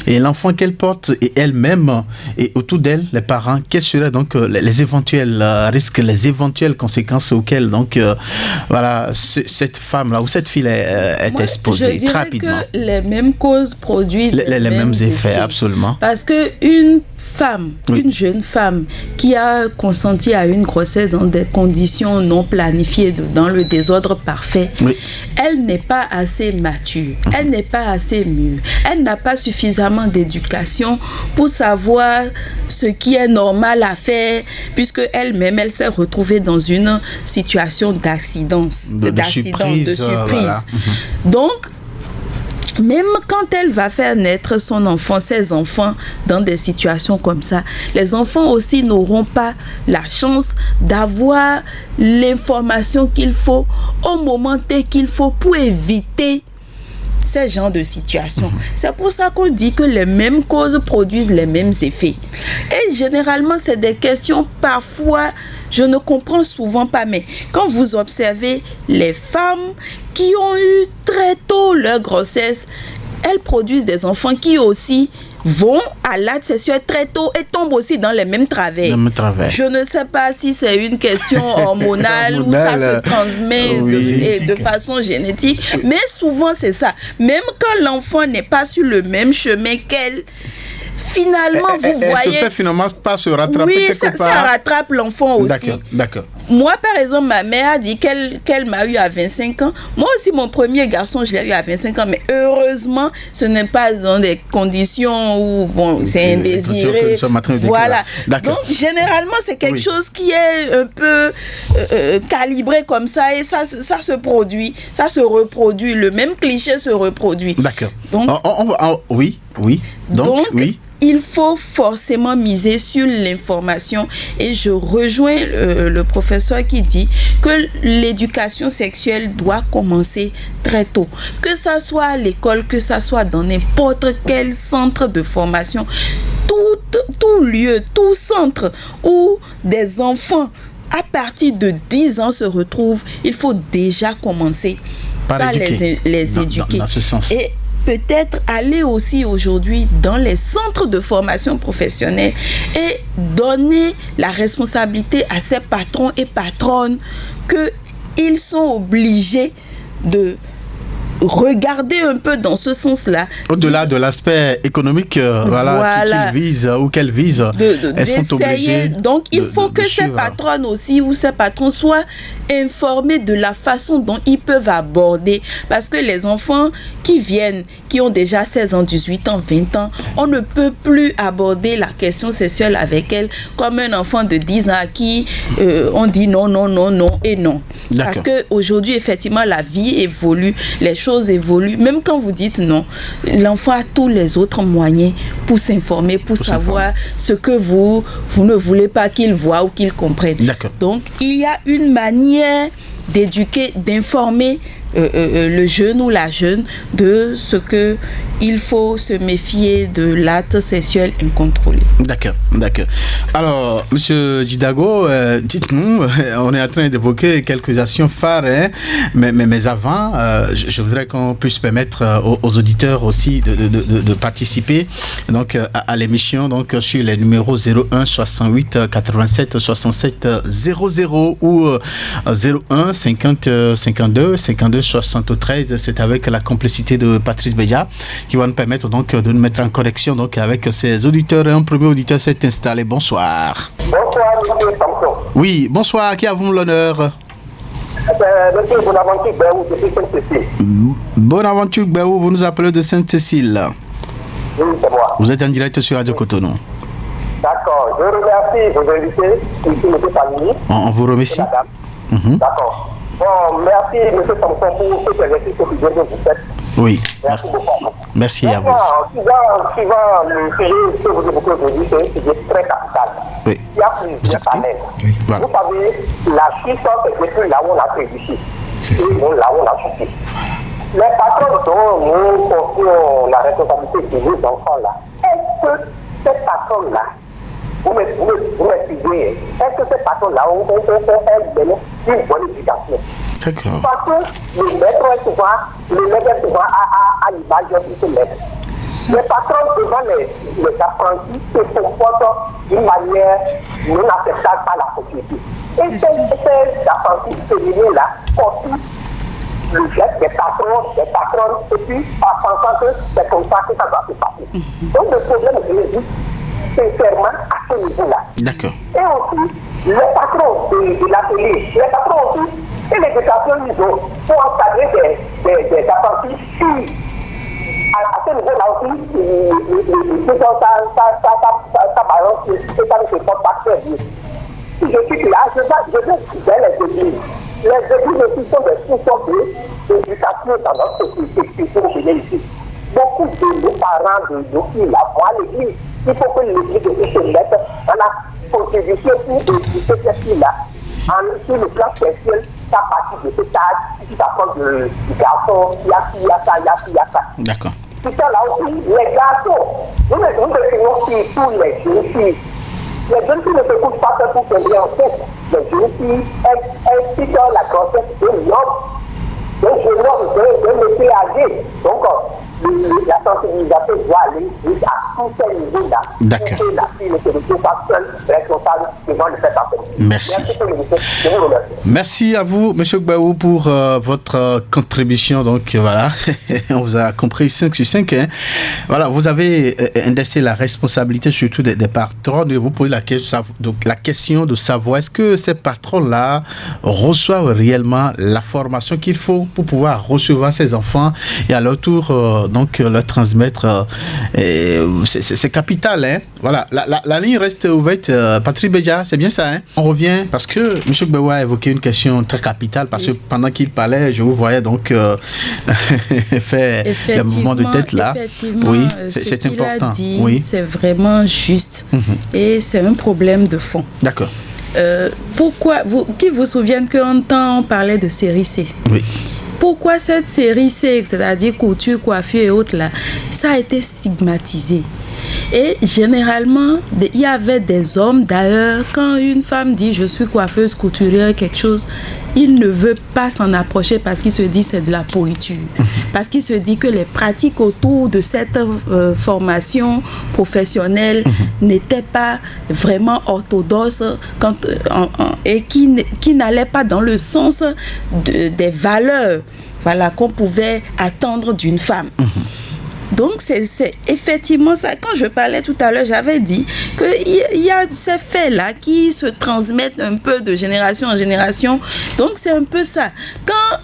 et l'enfant qu'elle porte et elle-même et autour d'elle les parents, quels seraient donc les éventuels risques, les éventuelles conséquences auxquelles donc cette femme-là ou cette fille est exposée rapidement. Que les mêmes causes produisent les mêmes effets, absolument. Parce que une jeune femme qui a consenti à une grossesse dans des conditions non planifiées, dans le désordre parfait, elle n'est pas assez mature, elle n'est pas assez mûre, elle n'a pas suffisamment d'éducation pour savoir ce qui est normal à faire, puisque elle-même, elle s'est retrouvée dans une situation d'accident, de surprise. Voilà. Donc, même quand elle va faire naître ses enfants dans des situations comme ça, les enfants aussi n'auront pas la chance d'avoir l'information qu'il faut au moment qu'il faut pour éviter ces genres de situations. C'est pour ça qu'on dit que les mêmes causes produisent les mêmes effets. Et généralement, c'est des questions, parfois, je ne comprends souvent pas, mais quand vous observez les femmes qui ont eu très tôt leur grossesse, elles produisent des enfants qui aussi vont à l'acte sexuel très tôt et tombent aussi dans les mêmes travers. Je ne sais pas si c'est une question hormonale ou ça se transmet de façon génétique, mais souvent c'est ça. Même quand l'enfant n'est pas sur le même chemin qu'elle, finalement, vous voyez... Elle se fait finalement pas se rattraper quelque part. Ça rattrape l'enfant aussi. D'accord. Moi, par exemple, ma mère a dit qu'elle m'a eu à 25 ans. Moi aussi, mon premier garçon, je l'ai eu à 25 ans. Mais heureusement, ce n'est pas dans des conditions où c'est indésiré. Voilà. Donc, généralement, c'est quelque chose qui est un peu calibré comme ça. Et ça se produit. Ça se reproduit. Le même cliché se reproduit. D'accord. Donc, oui. Donc, oui. Il faut forcément miser sur l'information et je rejoins le professeur qui dit que l'éducation sexuelle doit commencer très tôt. Que ça soit à l'école, que ça soit dans n'importe quel centre de formation, tout lieu, tout centre où des enfants à partir de 10 ans se retrouvent, il faut déjà commencer par les éduquer. Dans ce sens. Et peut-être aller aussi aujourd'hui dans les centres de formation professionnelle et donner la responsabilité à ces patrons et patronnes qu'ils sont obligés de regarder un peu dans ce sens-là. Au-delà de l'aspect économique, qu'ils visent ou qu'elles visent, elles sont obligées. Donc, il faut que ces patronnes aussi ou ces patrons soient informés de la façon dont ils peuvent aborder. Parce que les enfants qui viennent, qui ont déjà 16 ans, 18 ans, 20 ans, on ne peut plus aborder la question sexuelle avec elles comme un enfant de 10 ans à qui on dit non, non, non, non et non. D'accord. Parce qu'aujourd'hui, effectivement, la vie évolue, les choses évoluent. Même quand vous dites non, l'enfant a tous les autres moyens pour s'informer, pour savoir ce que vous ne voulez pas qu'il voit ou qu'il comprenne. D'accord. Donc, il y a une manière d'éduquer, d'informer le jeune ou la jeune de ce que il faut se méfier de l'acte sexuel incontrôlé. D'accord. Alors, Monsieur Jidago, dites-nous, on est en train d'évoquer quelques actions phares, mais avant, je voudrais qu'on puisse permettre aux auditeurs aussi de participer donc à l'émission donc sur les numéros 01 68 87 67 00 ou 01 50 52 52 73. C'est avec la complicité de Patrice Beja qui va nous permettre donc de nous mettre en connexion donc avec ces auditeurs. Et un premier auditeur s'est installé. Bonsoir. Bonsoir, monsieur Samson. Oui, bonsoir. Qui a-vous l'honneur? Monsieur Bonaventure Béou de Sainte-Cécile. Bonaventure Béou, vous nous appelez de Sainte-Cécile. Oui, c'est moi. Vous êtes en direct sur Radio Cotonou. D'accord. Je remercie vos invités, ici, monsieur Palini. On vous remercie. D'accord. Bon, merci, monsieur Samson, pour cet exercice quotidien que vous faites. Oui, merci beaucoup. Merci à vous. Suivant le sujet que vous évoquez aujourd'hui, c'est un sujet très capital. Oui. Il y a plusieurs panels. Oui, voilà. Vous savez, la puissance est depuis là où on a prédit. Et là où on a chuté. Les patrons dont nous confions la responsabilité de nos enfants-là, est-ce que ces patrons-là, vous m'excusez, est-ce que ces patrons-là ont une bonne éducation? D'accord. Parce que le maître est souvent à l'image de ce maître. Les patrons devant les apprentis se comportent d'une manière non acceptable par la société. Et ces apprentis féminins-là constituent le geste des patrons, et puis en pensant que c'est comme ça que ça doit se passer. Donc le problème réside sincèrement à ce niveau-là. D'accord. Et aussi, les patrons de l'atelier, les patrons aussi, et l'éducation niveau pour encadrer des apprentis filles. À ce niveau-là aussi, ça balance et ça ne se porte pas très bien. Si je suis là, je vais vers les églises. Les églises aussi sont des structures d'éducation dans notre société ici. Beaucoup de nos parents, de nos filles, là, vont à l'église. Il faut que l'église se mette dans la contribution pour éduquer ces filles-là. Sur le plan sexuel, ça partit de cet âge, qui s'approche du garçon, il y a ça. D'accord. C'est ça là aussi, les garçons, nous définissons tous les jeunes filles. Les jeunes filles ne se couchent pas pour tomber enceinte. Les jeunes filles, elles quittent la grossesse d'un homme, d'un jeune homme, d'un métier âgé. Donc, la sensibilisation doit aller à tous ces niveaux-là. D'accord. Pour que la fille ne se retrouve pas seule, responsable devant le fait accompli. Merci. Je vous remercie. Merci à vous, M. Gbaou, pour votre contribution. Donc voilà, on vous a compris 5 sur 5. Hein. Voilà, vous avez indexé la responsabilité surtout des patrons. Et vous posez la question de savoir est-ce que ces patrons-là reçoivent réellement la formation qu'il faut pour pouvoir recevoir ces enfants et à leur tour donc leur transmettre. C'est capital. Hein. Voilà, la ligne reste ouverte. Patrice Beja, c'est bien ça. Hein. On revient parce que M. Gbaou a évoqué une question très capitale parce que pendant qu'il parlait, je vous voyais donc faire des mouvements de tête là. Oui, c'est important. A dit, oui, c'est vraiment juste et c'est un problème de fond. D'accord. Pourquoi qui vous souviennent qu'un temps on parlait de série C? Oui. Pourquoi cette série C, c'est-à-dire couture, coiffure et autres là, ça a été stigmatisé? Et généralement, il y avait des hommes, d'ailleurs, quand une femme dit « je suis coiffeuse, couturière », quelque chose, il ne veut pas s'en approcher parce qu'il se dit c'est de la pourriture. Parce qu'il se dit que les pratiques autour de cette formation professionnelle n'étaient pas vraiment orthodoxes et qui n'allaient pas dans le sens des valeurs, voilà, qu'on pouvait attendre d'une femme. Donc, c'est effectivement ça. Quand je parlais tout à l'heure, j'avais dit qu'il y a ces faits-là qui se transmettent un peu de génération en génération. Donc, c'est un peu ça. Quand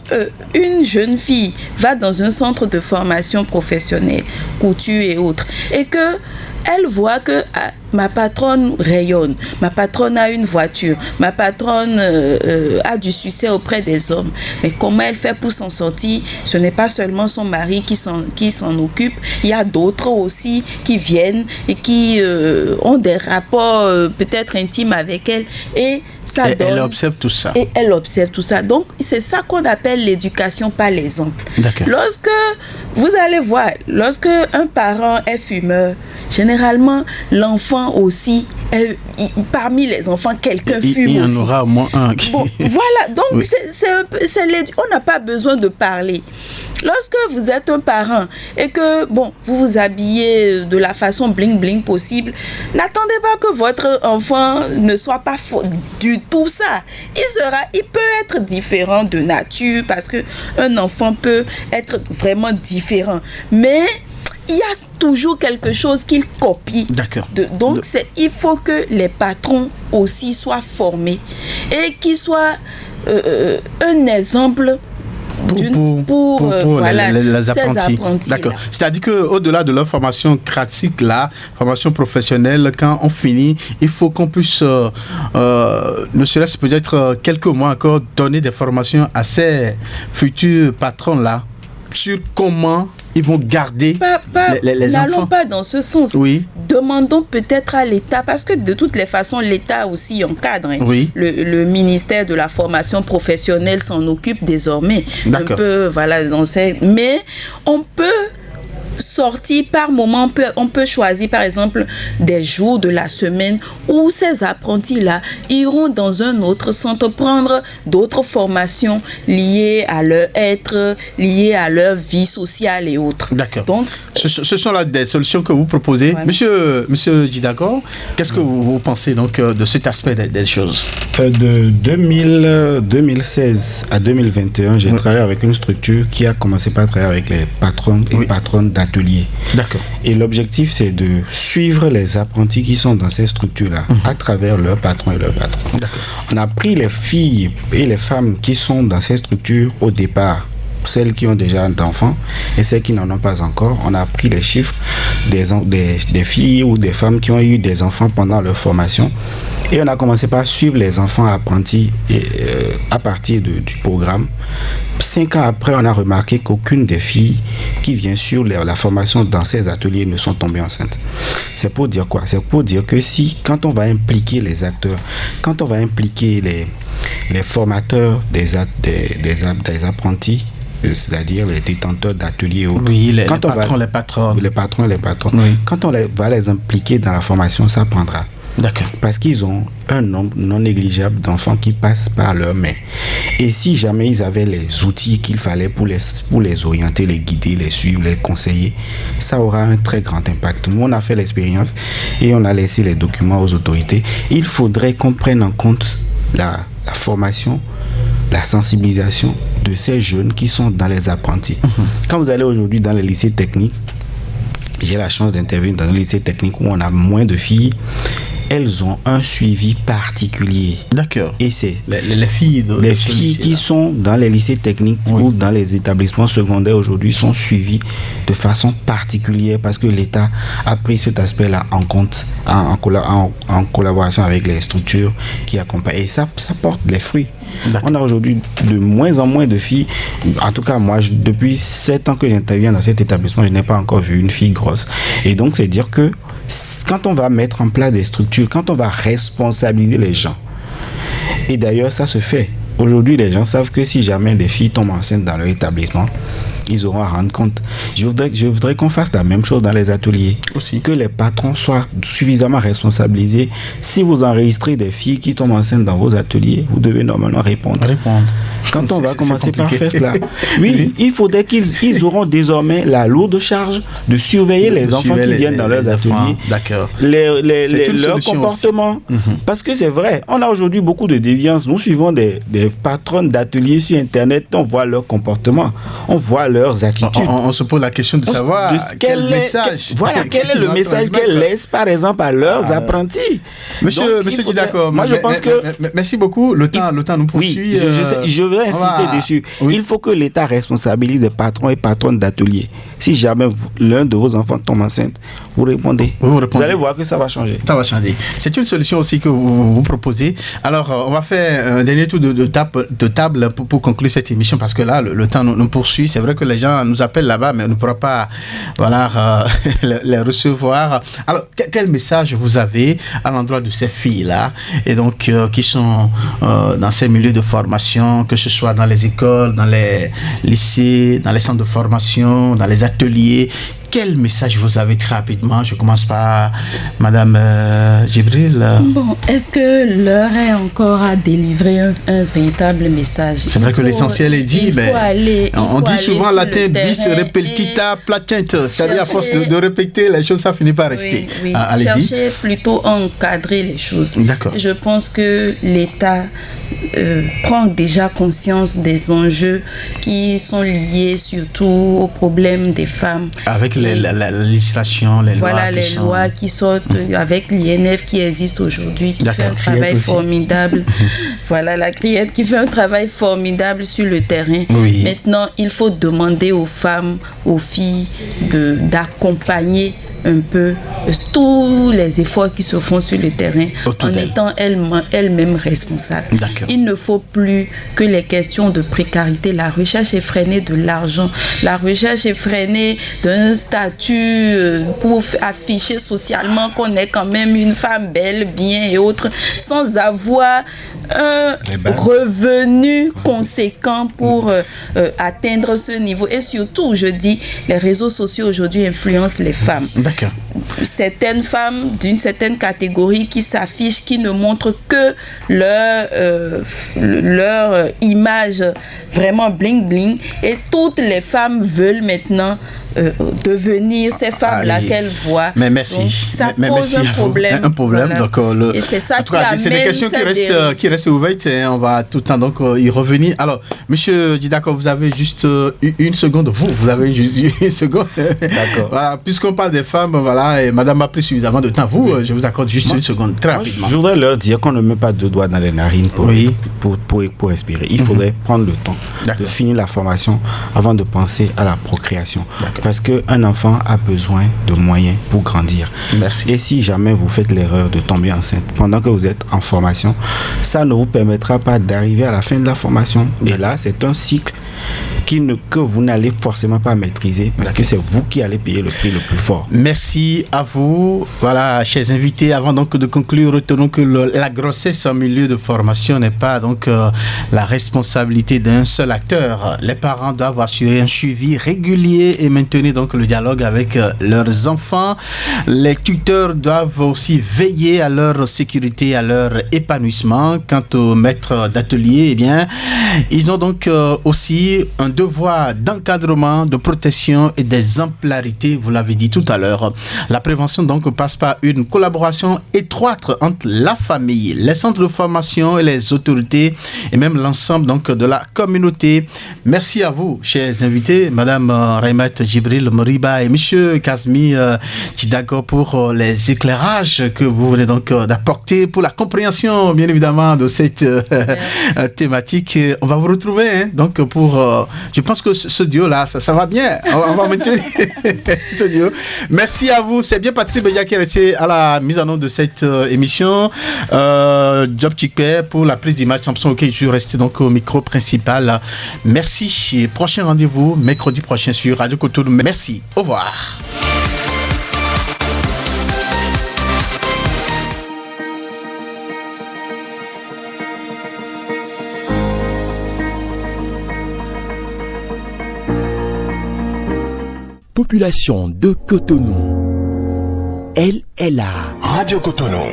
une jeune fille va dans un centre de formation professionnelle, couture et autres, et que elle voit que ma patronne rayonne, ma patronne a une voiture, ma patronne a du succès auprès des hommes. Mais comment elle fait pour s'en sortir? Ce n'est pas seulement son mari qui s'en occupe, il y a d'autres aussi qui viennent et qui ont des rapports peut-être intimes avec elle. Et ça donne... Elle observe tout ça. Et elle observe tout ça. Donc, c'est ça qu'on appelle l'éducation par l'exemple. D'accord. Lorsque vous allez voir, lorsque un parent est fumeur, généralement, l'enfant aussi, parmi les enfants, quelqu'un fume aussi. Il y en aura au moins un. Bon, voilà, donc oui. On n'a pas besoin de parler. Lorsque vous êtes un parent et que, bon, vous vous habillez de la façon bling-bling possible, n'attendez pas que votre enfant ne soit pas du tout ça. Il peut être différent de nature parce qu'un enfant peut être vraiment différent. Mais il y a toujours quelque chose qu'il copie. D'accord. Donc, il faut que les patrons aussi soient formés et qu'ils soient un exemple pour voilà, les apprentis. D'accord. C'est-à-dire qu'au-delà de leur formation classique, formation professionnelle, quand on finit, il faut qu'on puisse, ne serait-ce peut-être quelques mois encore, donner des formations à ces futurs patrons-là sur comment ils vont garder les enfants. N'allons pas dans ce sens. Oui. Demandons peut-être à l'État, parce que de toutes les façons, l'État aussi encadre. Hein. Oui. Le ministère de la formation professionnelle s'en occupe désormais. D'accord. Un peu, voilà, mais on peut sortir par moment, on peut choisir par exemple des jours de la semaine où ces apprentis-là iront dans un autre centre prendre d'autres formations liées à leur être, liées à leur vie sociale et autres. D'accord. Donc, ce sont là des solutions que vous proposez. Voilà. Monsieur Djidakor, qu'est-ce que vous pensez donc de cet aspect des choses? De 2016 à 2021, j'ai travaillé avec une structure qui a commencé par travailler avec les patrons et patronnes d'ateliers. D'accord. Et l'objectif, c'est de suivre les apprentis qui sont dans ces structures-là à travers leurs patrons et leurs patrons. D'accord. On a pris les filles et les femmes qui sont dans ces structures au départ, celles qui ont déjà d'enfants et celles qui n'en ont pas encore. On a pris les chiffres des filles ou des femmes qui ont eu des enfants pendant leur formation et on a commencé par suivre les enfants apprentis à partir du programme. 5 ans après, on a remarqué qu'aucune des filles qui vient sur la formation dans ces ateliers ne sont tombées enceintes. C'est pour dire quoi? C'est pour dire que quand on va impliquer les acteurs, quand on va impliquer les formateurs des apprentis, c'est-à-dire les détenteurs d'ateliers. Oui, les patrons. Oui. Quand on va les impliquer dans la formation, ça prendra. D'accord. Parce qu'ils ont un nombre non négligeable d'enfants qui passent par leurs mains. Et si jamais ils avaient les outils qu'il fallait pour les orienter, les guider, les suivre, les conseiller, ça aura un très grand impact. Nous, on a fait l'expérience et on a laissé les documents aux autorités. Il faudrait qu'on prenne en compte la formation, la sensibilisation de ces jeunes qui sont dans les apprentis. Quand vous allez aujourd'hui dans les lycées techniques, j'ai la chance d'intervenir dans un lycée technique où on a moins de filles. Elles ont un suivi particulier. D'accord. Et c'est les filles qui sont dans les lycées techniques ou dans les établissements secondaires aujourd'hui sont suivies de façon particulière parce que l'État a pris cet aspect-là en compte en collaboration avec les structures qui accompagnent. Et ça porte les fruits. D'accord. On a aujourd'hui de moins en moins de filles. En tout cas, moi, depuis 7 ans que j'interviens dans cet établissement, je n'ai pas encore vu une fille grosse. Et donc, c'est dire que quand on va mettre en place des structures, quand on va responsabiliser les gens, et d'ailleurs, ça se fait. Aujourd'hui, les gens savent que si jamais des filles tombent enceintes dans leur établissement, ils auront à rendre compte. Je voudrais qu'on fasse la même chose dans les ateliers. Aussi. Que les patrons soient suffisamment responsabilisés. Si vous enregistrez des filles qui tombent enceintes dans vos ateliers, vous devez normalement répondre. Quand on va commencer par faire cela, oui, il faudrait qu'ils auront désormais la lourde charge de surveiller les enfants qui viennent dans leurs ateliers. D'accord. Leur comportement. Parce que c'est vrai, on a aujourd'hui beaucoup de déviance. Nous suivons des patronnes d'ateliers sur Internet, on voit leur comportement, on voit leurs attitudes. On se pose la question de savoir quel est le message qu'elles laissent, par exemple, à leurs apprentis. Monsieur Didako, moi je pense que... Merci beaucoup, le temps nous poursuit. Oui, je veux insister dessus. Oui. Il faut que l'État responsabilise les patrons et patronnes d'ateliers. Si jamais l'un de vos enfants tombe enceinte, vous répondez. Vous allez voir que ça va changer. Ça va changer. C'est une solution aussi que vous proposez. Alors, on va faire un dernier tour de table pour conclure cette émission, parce que là, le temps nous poursuit. C'est vrai que les gens nous appellent là-bas, mais on ne pourra pas les recevoir. Alors, quel message vous avez à l'endroit de ces filles-là, et donc qui sont dans ces milieux de formation, que ce soit dans les écoles, dans les lycées, dans les centres de formation, dans les ateliers? Quel message vous avez très rapidement? Je commence par Madame Djibril. Bon, est-ce que l'heure est encore à délivrer un véritable message? C'est vrai que l'essentiel est dit, mais on dit souvent latin bis repetita placenta, c'est-à-dire à force de répéter les choses, ça finit par rester. Oui. Chercher plutôt à encadrer les choses. D'accord. Je pense que l'État prend déjà conscience des enjeux qui sont liés surtout aux problèmes des femmes. Avec la législation, les lois qui sortent, avec l'INF qui existe aujourd'hui, qui fait un travail formidable. Voilà, la CRIET qui fait un travail formidable sur le terrain. Oui. Maintenant, il faut demander aux femmes, aux filles d'accompagner un peu tous les efforts qui se font sur le terrain en étant elles-mêmes responsables. Il ne faut plus que les questions de précarité, la recherche effrénée de l'argent, la recherche effrénée d'un statut pour afficher socialement qu'on est quand même une femme belle, bien et autres, sans avoir un revenu conséquent pour atteindre ce niveau. Et surtout, je dis, les réseaux sociaux aujourd'hui influencent les femmes. D'accord. Certaines femmes d'une certaine catégorie qui s'affichent, qui ne montrent que leur image vraiment bling bling, et toutes les femmes veulent maintenant devenir ces femmes-là qu'elles voient. Mais merci. Donc, ça pose un problème. Voilà. Donc, et c'est ça qui amène... C'est des questions qui restent ouvertes et on va tout le temps donc y revenir. Alors, Monsieur Didako, vous avez juste une seconde. Vous avez juste une seconde. D'accord. Voilà, puisqu'on parle des femmes, voilà, et Madame a pris suffisamment de temps. Je vous accorde juste une seconde, très rapidement. Je voudrais leur dire qu'on ne met pas deux doigts dans les narines pour respirer. Il faudrait prendre le temps de finir la formation avant de penser à la procréation. Parce qu'un enfant a besoin de moyens pour grandir. Merci. Et si jamais vous faites l'erreur de tomber enceinte pendant que vous êtes en formation, ça ne vous permettra pas d'arriver à la fin de la formation. Et là, c'est un cycle que vous n'allez forcément pas maîtriser, parce que c'est vous qui allez payer le prix le plus fort. Merci à vous. Voilà, chers invités, avant donc de conclure, retenons que la grossesse en milieu de formation n'est pas donc la responsabilité d'un seul acteur. Les parents doivent assurer un suivi régulier et maintenir donc le dialogue avec leurs enfants. Les tuteurs doivent aussi veiller à leur sécurité, à leur épanouissement. Quant aux maîtres d'atelier, eh bien, ils ont donc aussi un devoir d'encadrement, de protection et d'exemplarité, vous l'avez dit tout à l'heure. La prévention donc passe par une collaboration étroite entre la famille, les centres de formation et les autorités, et même l'ensemble donc de la communauté. Merci à vous, chers invités, Madame Raimat Djibril Moriba et Monsieur Kazmi Didako, pour les éclairages que vous venez donc d'apporter, pour la compréhension bien évidemment de cette thématique. On va vous retrouver donc pour je pense que ce duo-là, ça va bien. On va maintenir ce duo. Merci à vous. C'est bien Patrick Bedia qui est resté à la mise en œuvre de cette émission. Job Chikwe pour la prise d'image. Samson, ok, je suis resté donc au micro principal. Merci. Et prochain rendez-vous, mercredi prochain sur Radio Cotonou. Merci. Au revoir. population de Cotonou, elle est là. Radio Cotonou.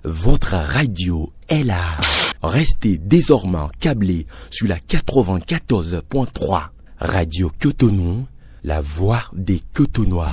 Votre radio est là. Restez désormais câblés sur la 94.3. Radio Cotonou, la voix des Cotonois.